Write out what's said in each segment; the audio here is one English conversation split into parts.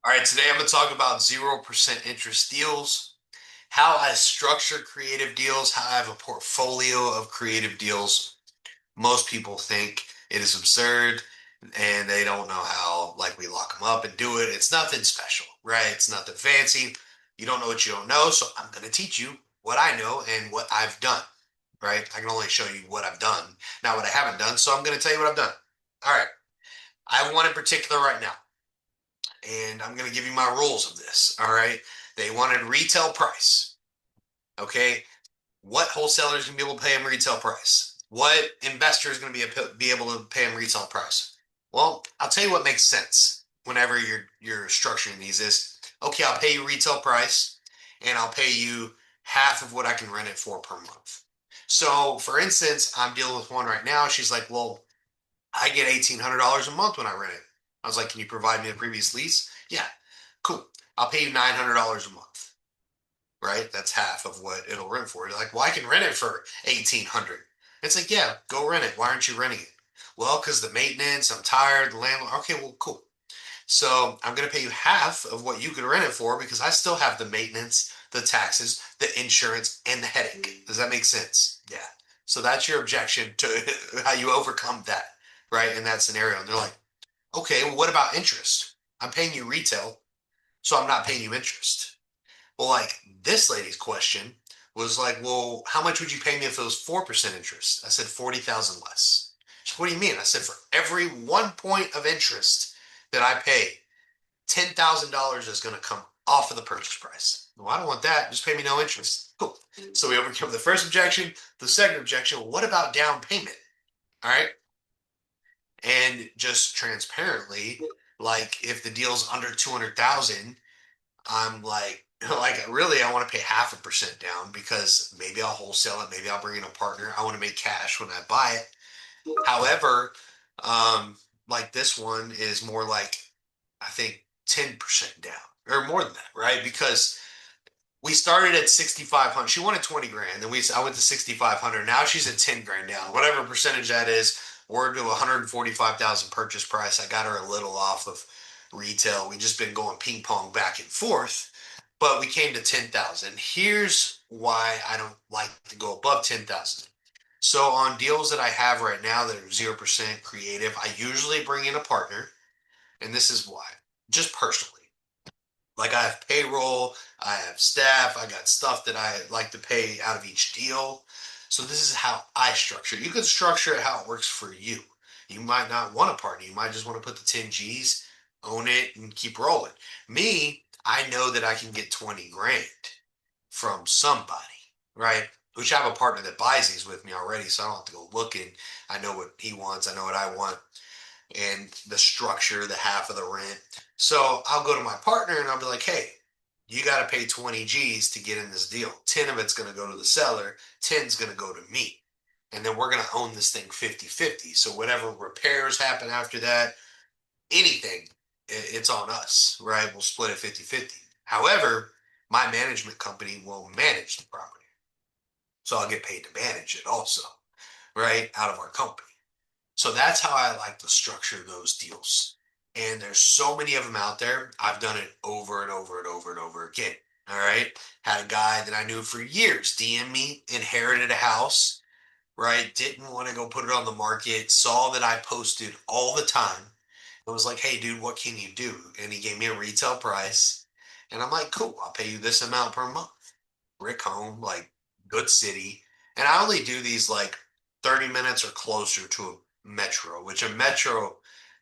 All right, today I'm going to talk about 0% interest deals, how I structure creative deals, how I have a portfolio of creative deals. Most people think it is absurd and they don't know how, like, we lock them up and do it. It's nothing special, right? It's nothing fancy. You don't know what you don't know. So I'm going to teach you what I know and what I've done, right? I can only show you what I've done, not what I haven't done. So I'm going to tell you what I've done. All right. I have one in particular right now, and I'm going to give you my rules of this. All right. They wanted retail price. Okay. What wholesaler is going to be able to pay them retail price? What investor is going to be able to pay them retail price? Well, I'll tell you what makes sense whenever you're structuring these is okay, I'll pay you retail price and I'll pay you half of what I can rent it for per month. So, for instance, I'm dealing with one right now. She's like, well, I get $1,800 a month when I rent it. I was like, can you provide me a previous lease? Yeah, cool. I'll pay you $900 a month, right? That's half of what it'll rent for. You're like, well, I can rent it for 1,800. It's like, yeah, go rent it. Why aren't you renting it? Well, because the maintenance, I'm tired, the landlord. Okay, well, cool. So I'm going to pay you half of what you could rent it for because I still have the maintenance, the taxes, the insurance, and the headache. Does that make sense? Yeah. So that's your objection to how you overcome that, right? In that scenario. And they're like, okay, well, what about interest? I'm paying you retail, so I'm not paying you interest. Well, like this lady's question was like, well, how much would you pay me if it was 4% interest? I said 40,000 less. She said, what do you mean? I said, for every 1 point of interest that I pay, $10,000 is going to come off of the purchase price. Well, I don't want that. Just pay me no interest. Cool. So we overcome the first objection. The second objection, what about down payment? All right. And just transparently, like if the deal's under 200,000, I'm like really, I want to pay half a percent down because maybe I'll wholesale it, maybe I'll bring in a partner. I want to make cash when I buy it. However, um, like this one is more like I think 10% down or more than that, right? Because we started at 6,500. She wanted 20 grand. Then I went to 6,500. Now she's at 10 grand down. Whatever percentage that is, we're to 145,000 purchase price. I got her a little off of retail. We just been going ping pong back and forth, but we came to 10,000. Here's why I don't like to go above 10,000. So on deals that I have right now that are 0% creative, I usually bring in a partner, and this is why. Just personally. Like I have payroll, I have staff, I got stuff that I like to pay out of each deal. So this is how I structure it. You could structure it how it works for you. You might not want a partner. You might just want to put the 10 G's, own it, and keep rolling. Me, I know that I can get 20 grand from somebody, right? Which I have a partner that buys these with me already, so I don't have to go looking. I know what he wants, I know what I want and the structure, the half of the rent. So I'll go to my partner and I'll be like, hey, you got to pay 20 G's to get in this deal. 10 of it's going to go to the seller, 10's going to go to me. And then we're going to own this thing 50-50. So whatever repairs happen after that, anything, it's on us, right? We'll split it 50-50. However, my management company will manage the property. So I'll get paid to manage it also, right? Out of our company. So that's how I like to structure those deals. And there's so many of them out there. I've done it over and over and over and over again. All right. Had a guy that I knew for years DM me, inherited a house, right? Didn't want to go put it on the market, saw that I posted all the time. It was like, hey, dude, what can you do? And he gave me a retail price. And I'm like, cool, I'll pay you this amount per month. Rick home, like good city. And I only do these like 30 minutes or closer to a metro, which a metro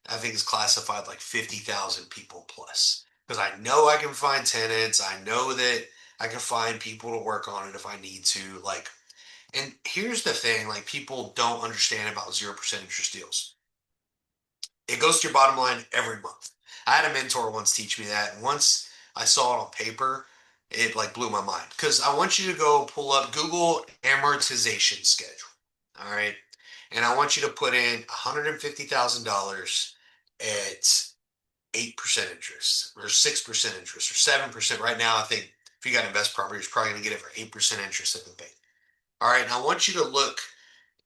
I think is classified like 50,000 people plus. Because I know I can find tenants. I know that I can find people to work on it if I need to. Like, and here's the thing, like people don't understand about 0% interest deals. It goes to your bottom line every month. I had a mentor once teach me that. And once I saw it on paper, it like blew my mind. Because I want you to go pull up Google amortization schedule. All right. And I want you to put in $150,000 at 8% interest or 6% interest or 7%. Right now, I think if you got invest property, you're probably going to get it for 8% interest at the bank. All right. And I want you to look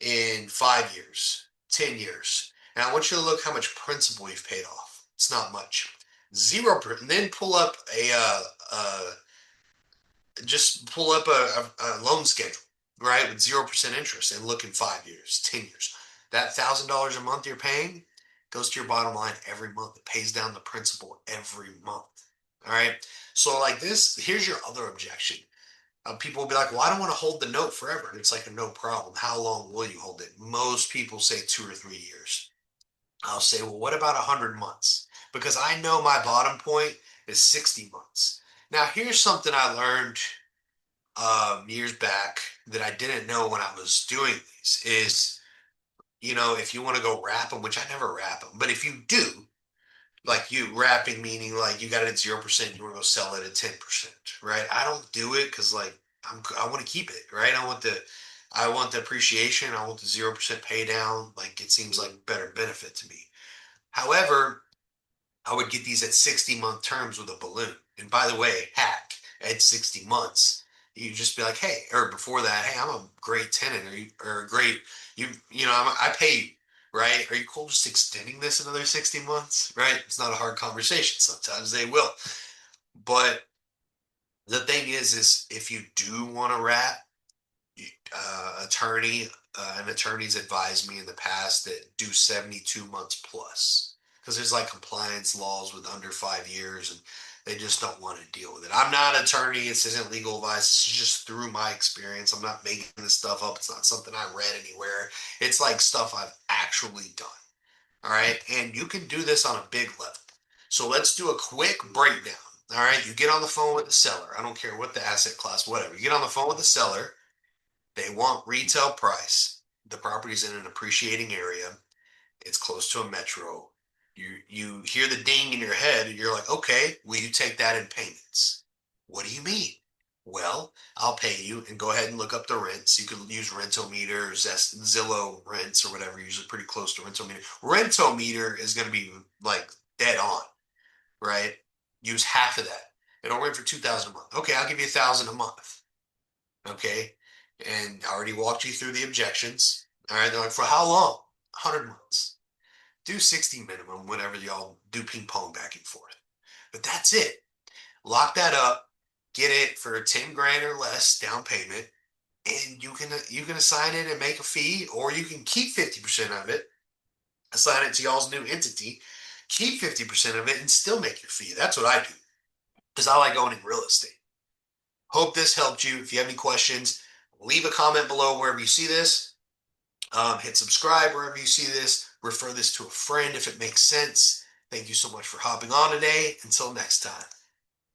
in 5 years, 10 years. And I want you to look how much principal you've paid off. It's not much. 0%, and then pull up just pull up a loan schedule, right, with 0% interest and look in 5 years, 10 years. That $1,000 a month you're paying goes to your bottom line every month. It pays down the principal every month. All right. So, like this, here's your other objection. People will be like, well, I don't want to hold the note forever. And it's like, no problem. How long will you hold it? Most people say 2 or 3 years. I'll say, well, what about 100 months? Because I know my bottom point is 60 months. Now, here's something I learned years back that I didn't know when I was doing these is, if you want to go wrap them, which I never wrap them, but if you do, like you wrapping, meaning like you got it at 0%, you want to go sell it at 10%, right? I don't do it because like I want to keep it, right? I want the appreciation. I want the 0% pay down. Like it seems like better benefit to me. However, I would get these at 60-month terms with a balloon. And by the way, hack at 60 months, you just be like, hey, or before that, hey, I'm a great tenant, or a great, I pay you, right? Are you cool just extending this another 60 months, right? It's not a hard conversation. Sometimes they will. But the thing is if you do want to wrap, attorney, and attorneys advised me in the past that do 72 months plus because there's like compliance laws with under 5 years and they just don't want to deal with it. I'm not an attorney. This isn't legal advice. It's just through my experience. I'm not making this stuff up. It's not something I read anywhere. It's like stuff I've actually done. All right. And you can do this on a big level. So let's do a quick breakdown. All right. You get on the phone with the seller. I don't care what the asset class, whatever. You get on the phone with the seller. They want retail price. The property's in an appreciating area. It's close to a metro. You hear the ding in your head and you're like, okay, will you take that in payments? What do you mean? Well, I'll pay you and go ahead and look up the rents. You can use Rentometer or Zillow rents or whatever, usually pretty close to Rentometer. Rentometer is going to be like dead on, right? Use half of that. It'll rent for 2,000 a month. Okay, I'll give you 1,000 a month. Okay. And I already walked you through the objections. All right. They're like, for how long? 100 months. Do 60 minimum whenever y'all do ping pong back and forth. But that's it. Lock that up. Get it for 10 grand or less down payment. And you can assign it and make a fee, or you can keep 50% of it, assign it to y'all's new entity, keep 50% of it, and still make your fee. That's what I do. Because I like owning real estate. Hope this helped you. If you have any questions, leave a comment below wherever you see this. Hit subscribe wherever you see this. Refer this to a friend if it makes sense. Thank you so much for hopping on today. Until next time.